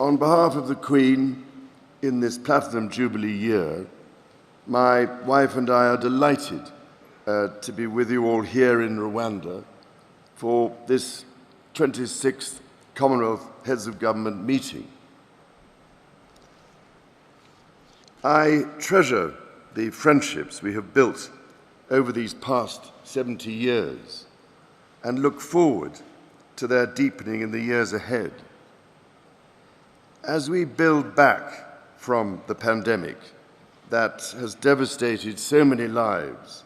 On behalf of the Queen, in this Platinum Jubilee year, my wife and I are delighted to be with you all here in Rwanda for this 26th Commonwealth Heads of Government meeting. I treasure the friendships we have built over these past 70 years and look forward to their deepening in the years ahead. As we build back from the pandemic that has devastated so many lives,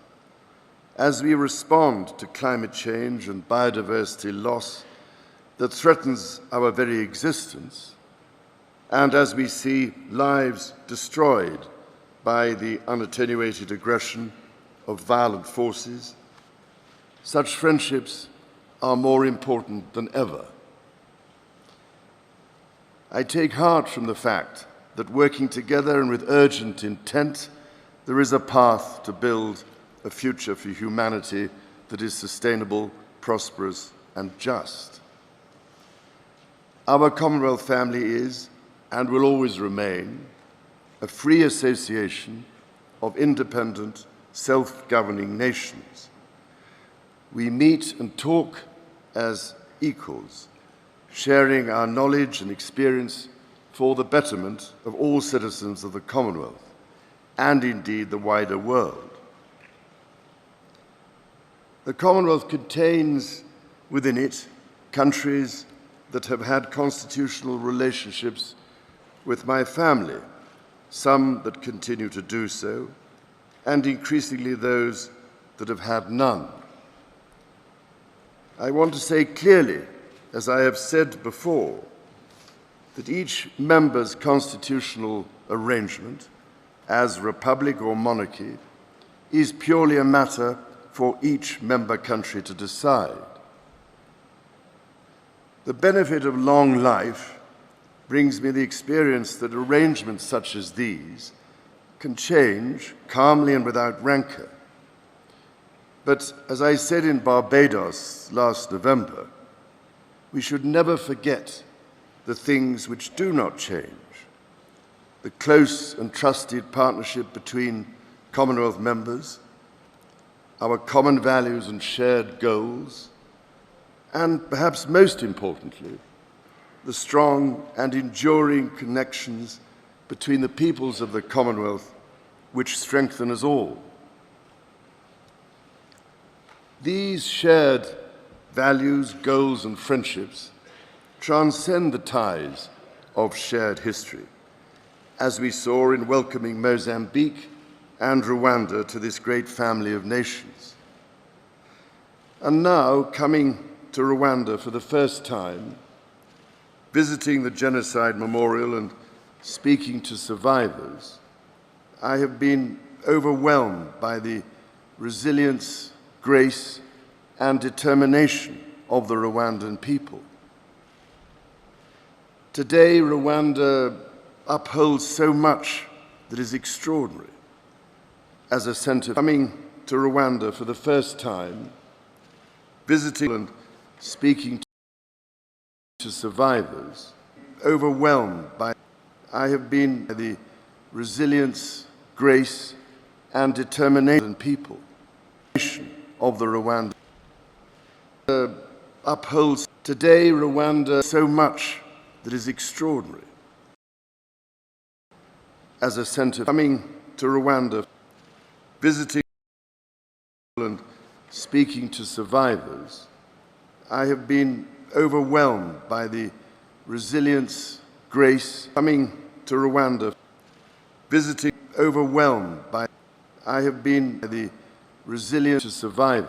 as we respond to climate change and biodiversity loss that threatens our very existence, and as we see lives destroyed by the unattenuated aggression of violent forces, such friendships are more important than ever. I take heart from the fact that working together and with urgent intent, there is a path to build a future for humanity that is sustainable, prosperous, and just. Our Commonwealth family is, and will always remain, a free association of independent, self-governing nations. We meet and talk as equals, sharing our knowledge and experience for the betterment of all citizens of the Commonwealth, and indeed the wider world. The Commonwealth contains within it countries that have had constitutional relationships with my family, some that continue to do so, and increasingly those that have had none. I want to say clearly, as I have said before, that each member's constitutional arrangement, as republic or monarchy, is purely a matter for each member country to decide. The benefit of long life brings me the experience that arrangements such as these can change calmly and without rancor. But as I said in Barbados last November, we should never forget the things which do not change: the close and trusted partnership between Commonwealth members, our common values and shared goals, and perhaps most importantly, the strong and enduring connections between the peoples of the Commonwealth which strengthen us all. These shared values, goals, and friendships transcend the ties of shared history, as we saw in welcoming Mozambique and Rwanda to this great family of nations. And now, coming to Rwanda for the first time, visiting the Genocide Memorial and speaking to survivors, I have been overwhelmed by the resilience, grace, and determination of the Rwandan people. Today, Rwanda upholds so much that is extraordinary. As a centre, coming to Rwanda for the first time, visiting and speaking to survivors, overwhelmed by, I have been the resilience, grace, and determination people of the Rwanda. Upholds today Rwanda so much that is extraordinary. As a centre, coming to Rwanda, visiting and speaking to survivors, I have been overwhelmed by the resilience, grace, coming to Rwanda, visiting, overwhelmed by, I have been the resilience to survivors.